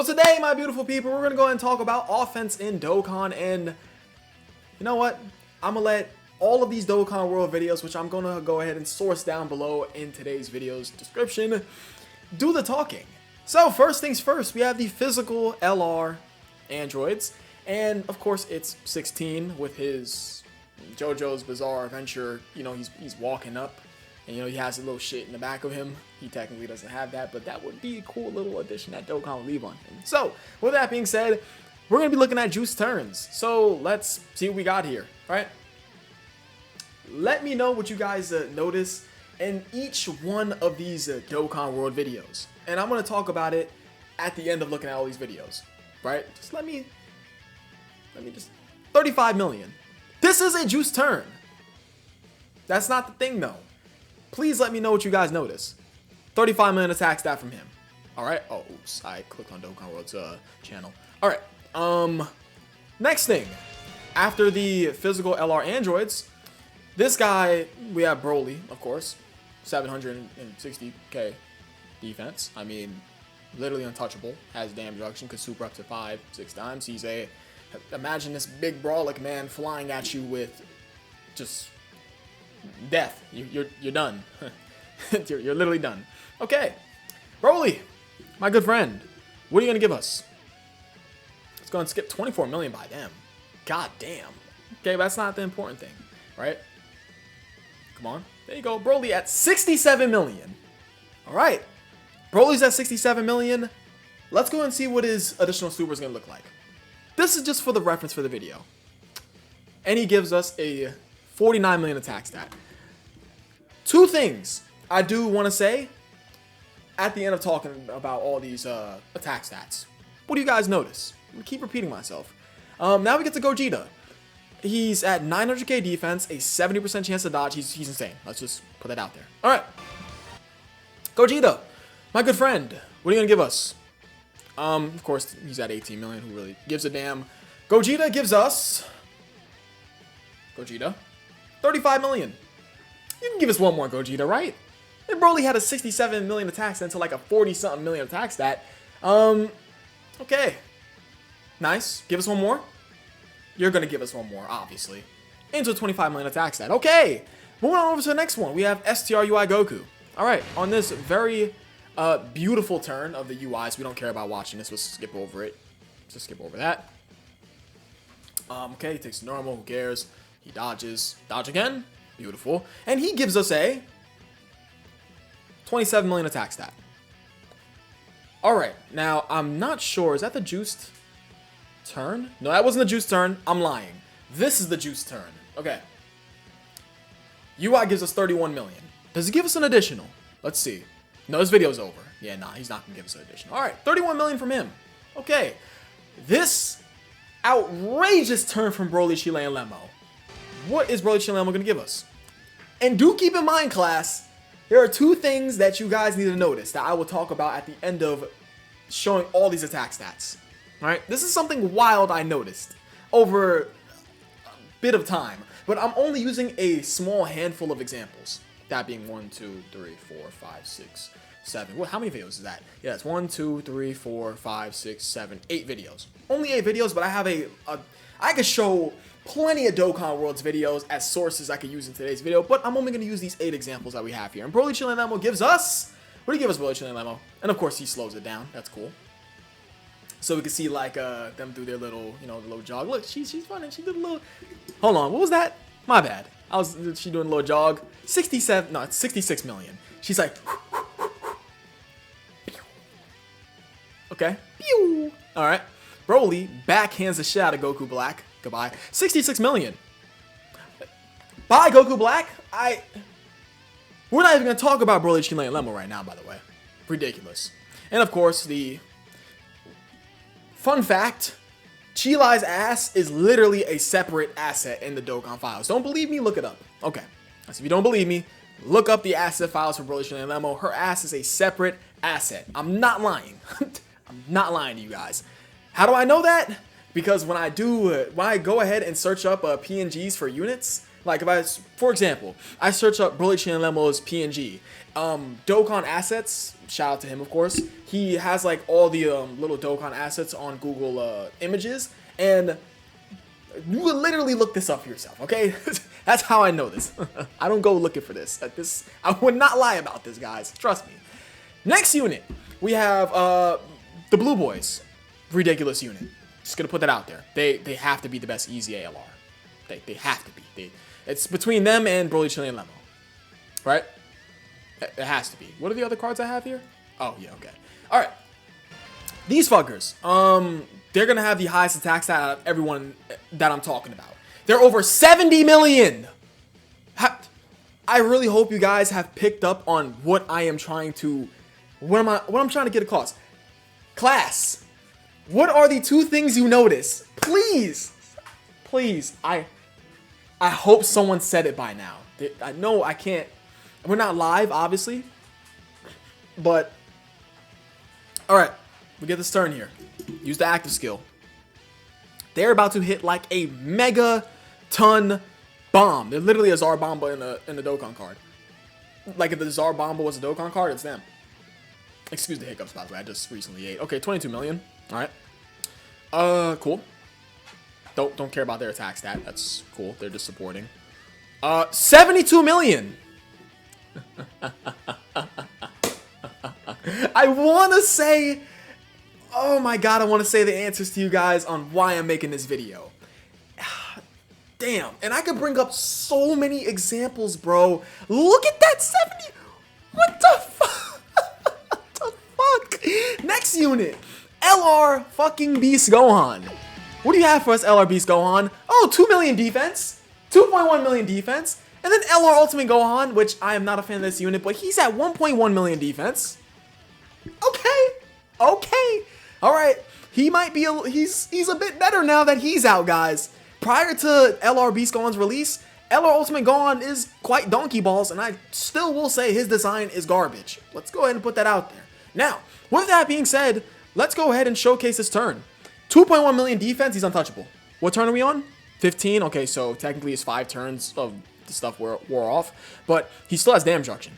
So today, my beautiful people, we're going to go ahead and talk about offense in Dokkan, and you know what? I'm going to let all of these Dokkan World videos, which I'm going to go ahead and source down below in today's video's description, do the talking. So first things first, we have the physical LR androids, and of course it's 16 with his JoJo's Bizarre Adventure. You know, he's walking up, and you know he has a little shit in the back of him. He technically doesn't have that, but that would be a cool little addition that Dokkan would leave on him. So with that being said, we're gonna be looking at juice turns. So let's see what we got here, right? Let me know what you guys notice in each one of these Dokkan World videos, and I'm gonna talk about it at the end of looking at all these videos, right? Just let me just 35 million. This is a juice turn. That's not the thing though. Please let me know what you guys notice. 35 million attack stat from him. All right. Oh, oops. I clicked on Dokkan World's channel. All right. Next thing, after the physical LR androids, this guy, we have Broly, of course, 760k defense. I mean, literally untouchable. Has damage reduction, could super up to 5-6 times. He's imagine this big brawlic man flying at you with just death. You're done. you're literally done. Okay, Broly, my good friend, what are you gonna give us? Let's go and skip 24 million by them. God damn. Okay, but that's not the important thing, right? Come on, there you go. Broly at 67 million. All right, Broly's at 67 million. Let's go and see what his additional super is gonna look like. This is just for the reference for the video. And he gives us a 49 million attack stat. Two things I do want to say at the end of talking about all these attack stats. What do you guys notice? I keep repeating myself. Now we get to Gogeta. He's at 900k defense, a 70% chance to dodge. He's insane. Let's just put that out there. All right. Gogeta, my good friend, what are you going to give us? Of course, he's at 18 million. Who really gives a damn? Gogeta gives us 35 million. You can give us one more, Gogeta, right? And Broly had a 67 million attack stat to like a 40-something million attack stat. Okay. Nice. Give us one more. You're going to give us one more, obviously. Into a 25 million attack stat. Okay. Moving on over to the next one. We have STRUI Goku. All right. On this very beautiful turn of the UIs, we don't care about watching this. Let's skip over it. Just skip over that. Okay. He takes normal. Who cares? He dodges. Dodge again. Beautiful. And he gives us a 27 million attack stat. Alright, now I'm not sure. Is that the juiced turn? No, that wasn't the juiced turn. I'm lying. This is the juiced turn. Okay. UI gives us 31 million. Does he give us an additional? Let's see. No, this video's over. Yeah, nah, he's not going to give us an additional. Alright, 31 million from him. Okay. This outrageous turn from Broly, Chile, and Lemo. What is Broly, Chile, and Lemo going to give us? And do keep in mind, class, there are two things that you guys need to notice that I will talk about at the end of showing all these attack stats. Alright, this is something wild I noticed over a bit of time, but I'm only using a small handful of examples. That being 1, 2, 3, 4, 5, 6, 7. What? How many videos is that? Yeah, it's 1, 2, 3, 4, 5, 6, 7, 8 videos. Only 8 videos, but I have I could show plenty of Dokkan World's videos as sources I could use in today's video, but I'm only going to use these 8 examples that we have here. And Broly, Chile, and Lemo gives us... What do you give us, Broly, Chile, and Lemo? And of course, he slows it down. That's cool. So we can see, like, them do their little, you know, little jog. Look, she's running. She did a little... Hold on, what was that? My bad. She doing a little jog. 67... No, it's 66 million. She's like... Okay. Alright. Broly backhands the shit out of Goku Black. Goodbye. 66 million. Bye, Goku Black. We're not even going to talk about Broly, Chile, and Lemo right now, by the way. Ridiculous. And of course, the fun fact, Chile's ass is literally a separate asset in the Dokkan files. Don't believe me? Look it up. Okay. So if you don't believe me, look up the asset files for Broly, Chile, and Lemo. Her ass is a separate asset. I'm not lying. I'm not lying to you guys. How do I know that? Because when I go ahead and search up PNGs for units, Like for example, I search up Broly Chan Lemo's PNG, Dokkan assets. Shout out to him, of course. He has like all the little Dokkan assets on Google Images, and you will literally look this up for yourself. Okay, that's how I know this. I don't go looking for this. I would not lie about this, guys. Trust me. Next unit, we have the Blue Boys, ridiculous unit. Just gonna put that out there. They have to be the best easy ALR. They have to be. It's between them and Broly Chili and Lemo, right? It has to be. What are the other cards I have here? Oh yeah, okay. All right. These fuckers, they're gonna have the highest attack stat out of everyone that I'm talking about. They're over 70 million. I really hope you guys have picked up on what I am trying to, what I'm trying to get across. Class, what are the 2 things you notice? Please, I hope someone said it by now. I know I can't. We're not live, obviously, but all right, we get this turn here. Use the active skill. They're about to hit like a mega ton bomb. They're literally a Zarbomba in the Dokkan card. Like if the Zarbomba was a Dokkan card, it's them. Excuse the hiccups, by the way. I just recently ate. Okay, 22 million. All right. Cool. Don't care about their attack stat. That's cool. They're just supporting. 72 million. I want to say, oh my god, I want to say the answers to you guys on why I'm making this video. Damn, and I could bring up so many examples, bro. Look at that 70. What the fuck? What the fuck? Next unit, LR fucking Beast Gohan. What do you have for us, LR Beast Gohan? Oh, 2 million defense, 2.1 million defense. And then LR Ultimate Gohan, which I am not a fan of this unit, but he's at 1.1 million defense. Okay. All right. He might be he's a bit better now that he's out, guys. Prior to LR Beast Gohan's release, LR Ultimate Gohan is quite donkey balls, and I still will say his design is garbage. Let's go ahead and put that out there. Now, with that being said, let's go ahead and showcase his turn. 2.1 million defense, he's untouchable. What turn are we on? 15. Okay, so technically it's 5 turns of the stuff wore off, but he still has damage reduction.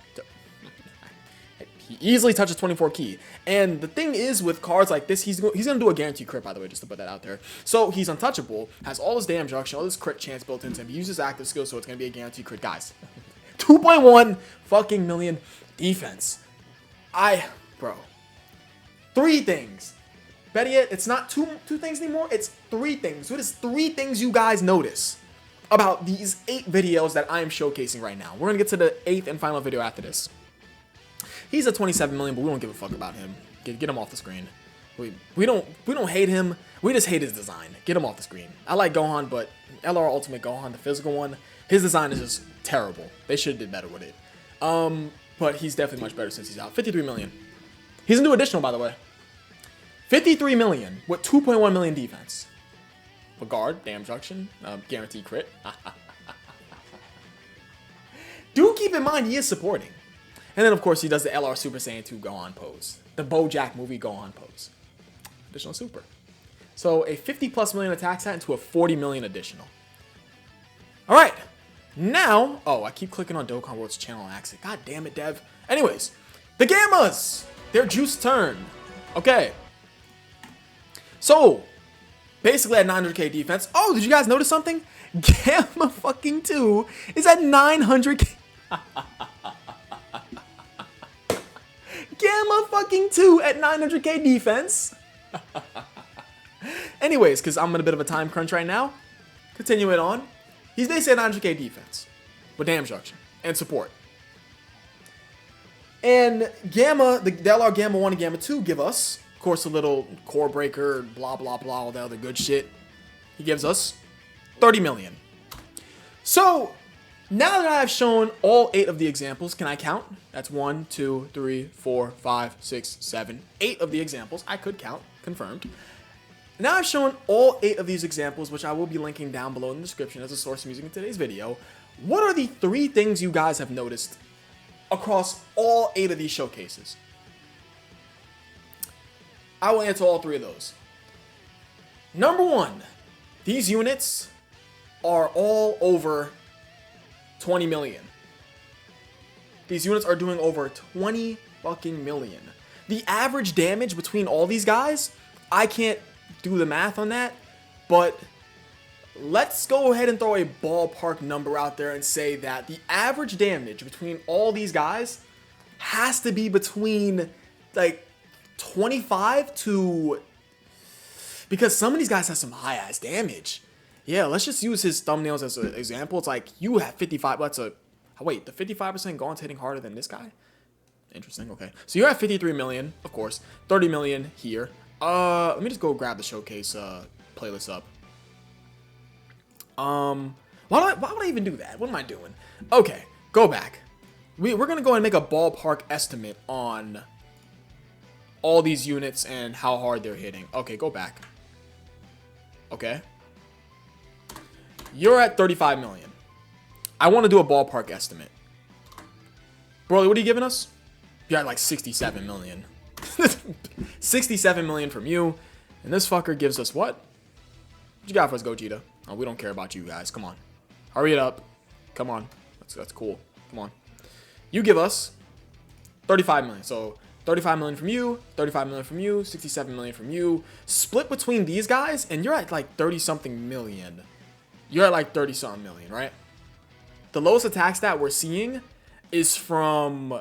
He easily touches 24 key. And the thing is with cards like this, he's gonna do a guaranteed crit, by the way, just to put that out there. So he's untouchable, has all his damage reduction, all his crit chance built into him. He uses active skill, so it's gonna be a guaranteed crit, guys. 2.1 fucking million defense. Bro. 3 things. Better yet, it's not two things anymore, it's 3 things. What is 3 things you guys notice about these 8 videos that I am showcasing right now? We're gonna get to the 8th and final video after this. He's at 27 million, but we don't give a fuck about him. Get him off the screen. We don't hate him. We just hate his design. Get him off the screen. I like Gohan, but LR Ultimate Gohan, the physical one, his design is just terrible. They should have did better with it. But he's definitely much better since he's out. 53 million. He's a new additional, by the way. 53 million with 2.1 million defense. For guard, damage reduction, guaranteed crit. Do keep in mind he is supporting. And then, of course, he does the LR Super Saiyan 2 Gohan pose. The BoJack movie Gohan pose. Additional super. So, a 50+ million attack stat into a 40 million additional. Alright. Now... Oh, I keep clicking on Dokkan World's channel on accident. God damn it, Dev. Anyways. The Gammas! Their juice turn. Okay. So, basically at 900k defense. Oh, did you guys notice something? Gamma fucking 2 is at 900k... Gamma fucking 2 at 900k defense. Anyways, because I'm in a bit of a time crunch right now. Continue it on. He's basically at 900k defense. With damage reduction and support. And Gamma, the LR Gamma 1 and Gamma 2 give us, of course, a little core breaker, blah, blah, blah, all the other good shit. He gives us 30 million. So... now that I have shown all 8 of the examples, can I count? That's 1, 2, 3, 4, 5, 6, 7, 8 of the examples. I could count, confirmed. Now I've shown all 8 of these examples, which I will be linking down below in the description as a source I'm using in today's video. What are the 3 things you guys have noticed across all 8 of these showcases? I will answer all 3 of those. Number 1, these units are all over 20 million. These units are doing over 20 fucking million. The average damage between all these guys, I can't do the math on that, but let's go ahead and throw a ballpark number out there and say that the average damage between all these guys has to be between like 25 to, because some of these guys have some high ass damage. Yeah, let's just use his thumbnails as an example. It's like you have 55. Wait, the 55% Gaunt's hitting harder than this guy? Interesting. Okay, so you're at 53 million, of course. 30 million here. Let me just go grab the showcase playlist up. Why would I even do that? What am I doing? Okay, go back. We're gonna go and make a ballpark estimate on all these units and how hard they're hitting. Okay, go back. Okay. You're at 35 million. I want to do a ballpark estimate. Broly, what are you giving us? You're at like 67 million. 67 million from you. And this fucker gives us what? What you got for us, Gogeta? Oh, we don't care about you guys. Come on. Hurry it up. Come on. That's cool. Come on. You give us 35 million. So 35 million from you, 35 million from you, 67 million from you. Split between these guys, and you're at like 30-something million. You're at like 30-something million, right? The lowest attack stat we're seeing is from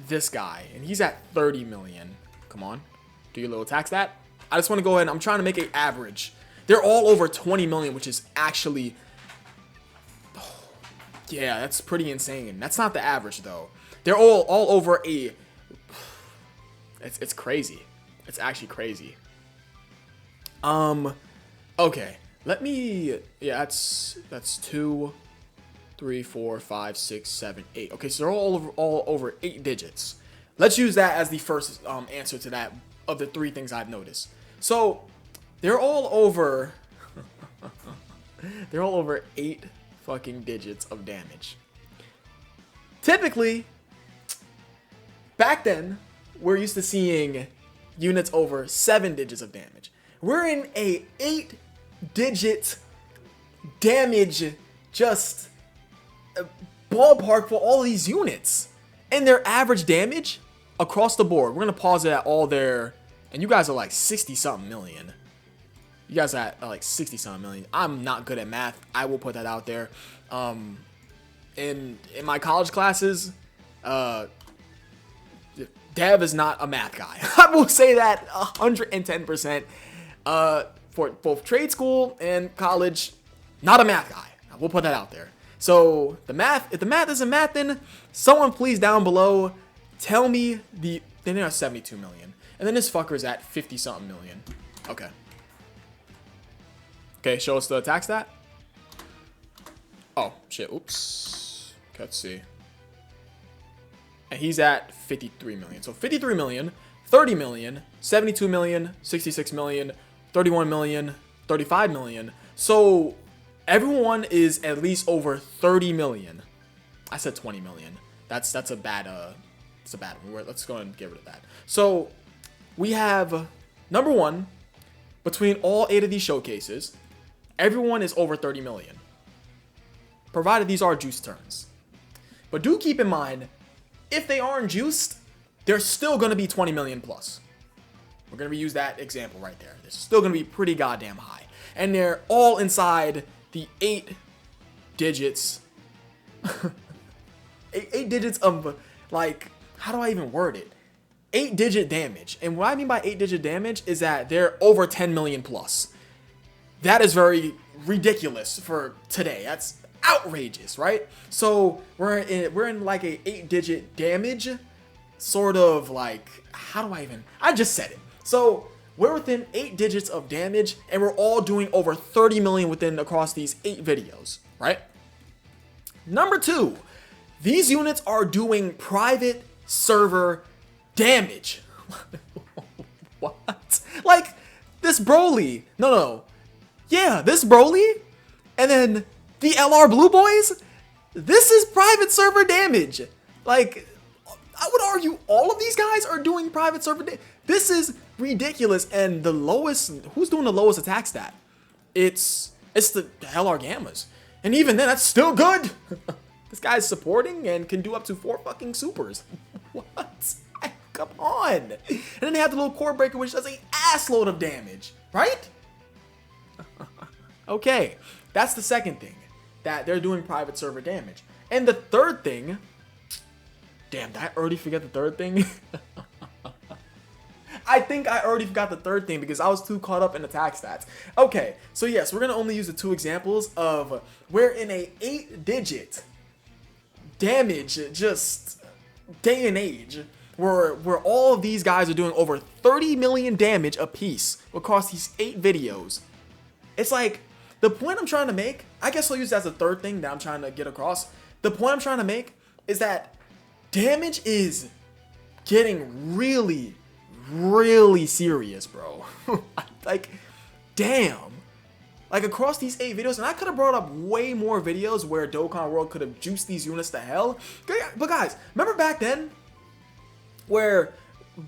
this guy, and he's at 30 million. Come on. Do your little attack stat. I just want to go ahead and I'm trying to make an average. They're all over 20 million, which is actually... Oh, yeah, that's pretty insane. That's not the average, though. They're all over a... It's crazy. It's actually crazy. Okay. Let me... Yeah, that's 2, 3, 4, 5, 6, 7, 8. Okay, so they're all over 8 digits. Let's use that as the first answer to that of the 3 things I've noticed. So they're all over they're all over 8 fucking digits of damage. Typically, back then, we're used to seeing units over 7 digits of damage. We're in a 8-digit damage just ballpark for all these units. And their average damage across the board, we're going to pause it at all their... And you guys are like 60-something million. You guys are at like 60-something million. I'm not good at math. I will put that out there. In my college classes, Dev is not a math guy. I will say that 110%. For both trade school and college, not a math guy. We'll put that out there. So the math, if the math isn't math, then someone please down below tell me then they're at 72 million. And then this fucker's at 50-something million. Okay. Okay, show us the attack stat. Oh, shit. Oops. Let's see. And he's at 53 million. So 53 million, 30 million, 72 million, 66 million, 31 million, 35 million. So everyone is at least over 30 million. I said 20 million. That's a bad it's a bad one. Let's go and get rid of that. So we have number 1 between all 8 of these showcases. Everyone is over 30 million, provided these are juice turns. But do keep in mind, if they aren't juiced, they're still going to be 20 million plus. We're going to reuse that example right there. They're still going to be pretty goddamn high. And they're all inside the 8 digits. 8 digits of, like, how do I even word it? 8-digit damage. And what I mean by 8-digit damage is that they're over 10 million plus. That is very ridiculous for today. That's outrageous, right? So we're in like a 8-digit damage, sort of like, how do I just said it. So we're within 8 digits of damage, and we're all doing over 30 million across these 8 videos, right? Number 2, these units are doing private server damage. What? Like this Broly? No. Yeah, this Broly, and then the LR Blue Boys. This is private server damage. Like, I would argue all of these guys are doing private server damage. This is ridiculous. And the lowest, who's doing the lowest attack stat? It's the LR Gammas. And even then, that's still good. This guy's supporting and can do up to 4 fucking supers. What? Come on. And then they have the little core breaker, which does a assload of damage, right? Okay, that's the second thing, that they're doing private server damage. And the third thing, damn, did I already forget the third thing? I think I already forgot the third thing because I was too caught up in attack stats. Okay, so yes, we're going to only use the 2 examples of where in a 8-digit damage, just day and age, where all of these guys are doing over 30 million damage a piece across these 8 videos. It's like, the point I'm trying to make, I guess I'll use that as a third thing that I'm trying to get across. The point I'm trying to make is that damage is getting really, really serious, bro. Like, damn. Like, across these 8 videos, and I could have brought up way more videos where Dokkan World could have juiced these units to hell. But guys, remember back then where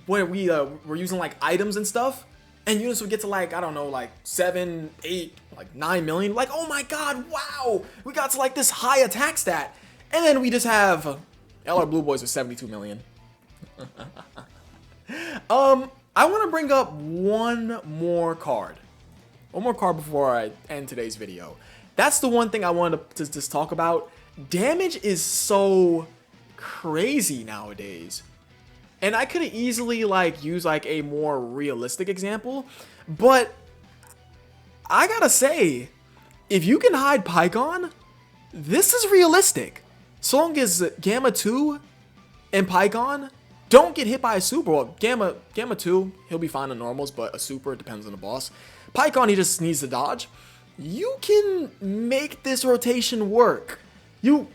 we were using like items and stuff, and units would get to like, I don't know, like 7, 8, like 9 million. Like, oh my god, wow, we got to like this high attack stat, and then we just have LR Blue Boys with 72 million. I want to bring up one more card before I end today's video. That's the one thing I wanted to just talk about. Damage is so crazy nowadays. And I could have easily like used like a more realistic example, but I gotta say, if you can hide Pycon, this is realistic. So long as Gamma 2 and Pycon don't get hit by a super. Well, Gamma 2, he'll be fine on normals, but a super depends on the boss. Pycon, he just needs to dodge. You can make this rotation work. You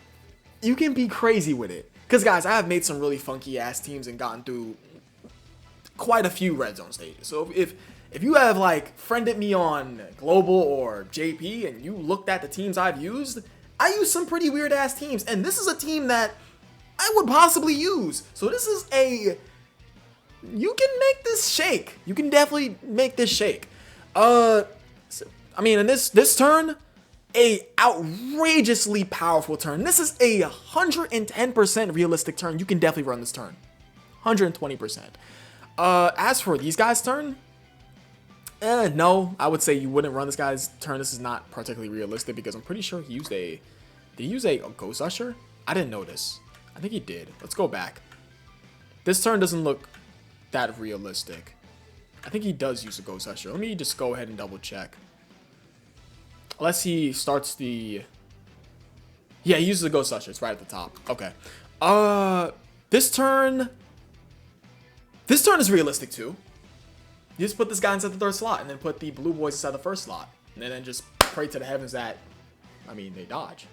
can be crazy with it. Because, guys, I have made some really funky-ass teams and gotten through quite a few red zone stages. So if you have, like, friended me on Global or JP and you looked at the teams I've used, I use some pretty weird-ass teams. And this is a team that I would possibly use. So this is a... You can make this shake. You can definitely make this shake. I mean, in this turn... a outrageously powerful turn. This is a 110% realistic turn. You can definitely run this turn. 120%. As for these guys' turn, no, I would say you wouldn't run this guy's turn. This is not particularly realistic because I'm pretty sure he used a... Did he use a Ghost Usher? I didn't notice. I think he did. Let's go back. This turn doesn't look that realistic. I think he does use a Ghost Usher. Let me just go ahead and double check. Unless he starts the... Yeah, he uses the Ghost Usher. It's right at the top. Okay. This turn is realistic too. You just put this guy inside the 3rd slot and then put the Blue Boys inside the 1st slot. And then just pray to the heavens that, I mean, they dodge.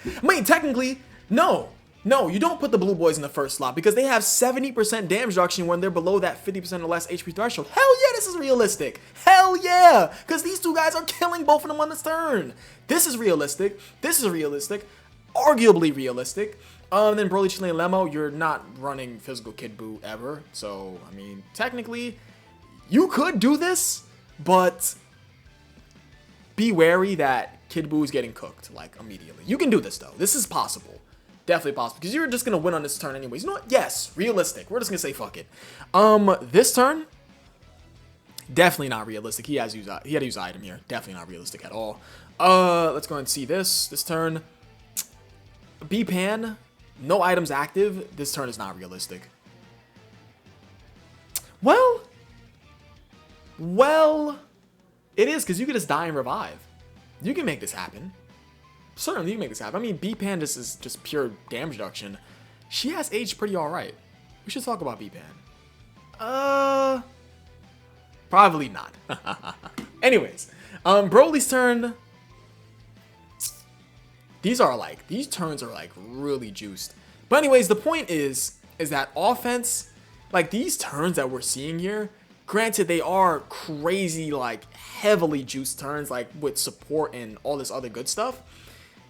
I mean, technically, no. No, you don't put the Blue Boys in the 1st slot because they have 70% damage reduction when they're below that 50% or less HP threshold. Hell yeah, this is realistic. Hell yeah, because these 2 guys are killing both of them on this turn. This is realistic. This is realistic. Arguably realistic. Then Broly, Chile, and Lemo, you're not running physical Kid Buu ever. So, I mean, technically, you could do this, but be wary that Kid Buu is getting cooked, like, immediately. You can do this, though. This is possible. Definitely possible, because you're just going to win on this turn anyways. You know what? Yes, realistic. We're just going to say fuck it. This turn, definitely not realistic. He had to use item here. Definitely not realistic at all. Let's go and see this. This turn, B-Pan, no items active. This turn is not realistic. Well, it is, because you can just die and revive. You can make this happen. Certainly, you can make this happen. I mean, B-Pan is just pure damage reduction. She has aged pretty alright. We should talk about B-Pan. Probably not. Anyways, Broly's turn. These turns are like really juiced. But anyways, the point is that offense, like these turns that we're seeing here, granted they are crazy, like heavily juiced turns, like with support and all this other good stuff.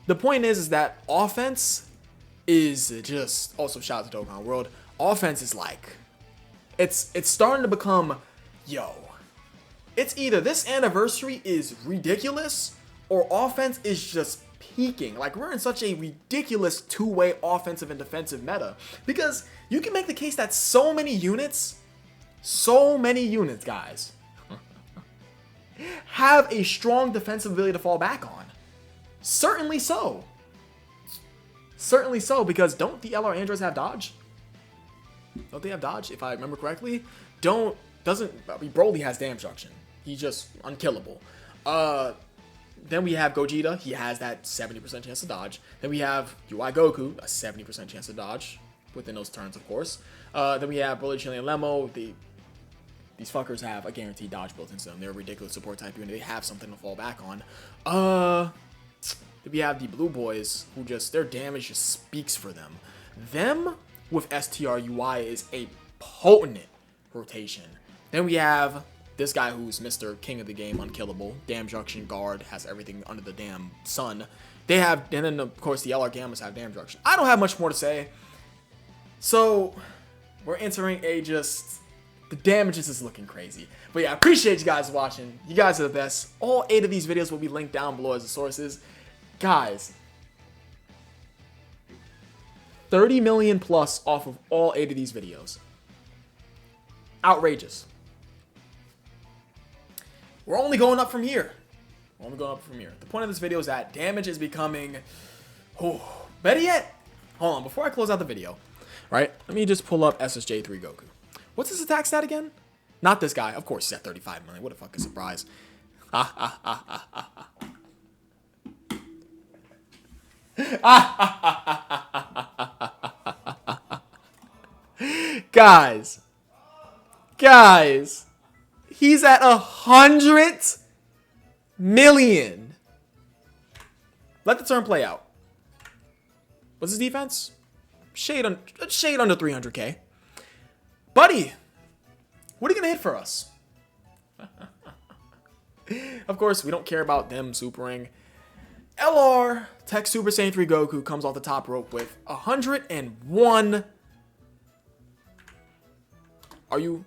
The point is that offense is just, also shout out to Dokkan World, offense is like, it's starting to become, yo, it's either this anniversary is ridiculous or offense is just peaking. Like, we're in such a ridiculous two-way offensive and defensive meta. Because you can make the case that so many units, guys, have a strong defensive ability to fall back on. Certainly so. Certainly so, because don't the LR androids have dodge? Don't they have dodge, if I remember correctly? Broly has damage reduction. He's just unkillable. Then we have Gogeta. He has that 70% chance to dodge. Then we have UI Goku, a 70% chance to dodge, within those turns, of course. Then we have Broly, Chili, and Lemo. These fuckers have a guaranteed dodge built into them. They're a ridiculous support type unit. They have something to fall back on. Then we have the Blue Boys, who their damage just speaks for them. Them with STR UI is a potent rotation. Then we have this guy who's Mr. King of the game, unkillable. Damage reduction, guard, has everything under the damn sun. And then of course the LR Gammas have damage reduction. I don't have much more to say. So we're entering the damages is looking crazy. But yeah, I appreciate you guys watching. You guys are the best. All 8 of these videos will be linked down below as the sources. Guys, 30 million plus off of all 8 of these videos. Outrageous. We're only going up from here. The point of this video is that damage is becoming... better yet, hold on, before I close out the video, right? Let me just pull up SSJ3 Goku. What's his attack stat again? Not this guy. Of course, he's at 35 million. What a fucking surprise. Guys, he's at 100 million. Let the turn play out. What's his defense? Shade under 300k. Buddy, what are you gonna hit for us? Of course, we don't care about them supering. LR Tech Super Saiyan 3 Goku comes off the top rope with 101. Are you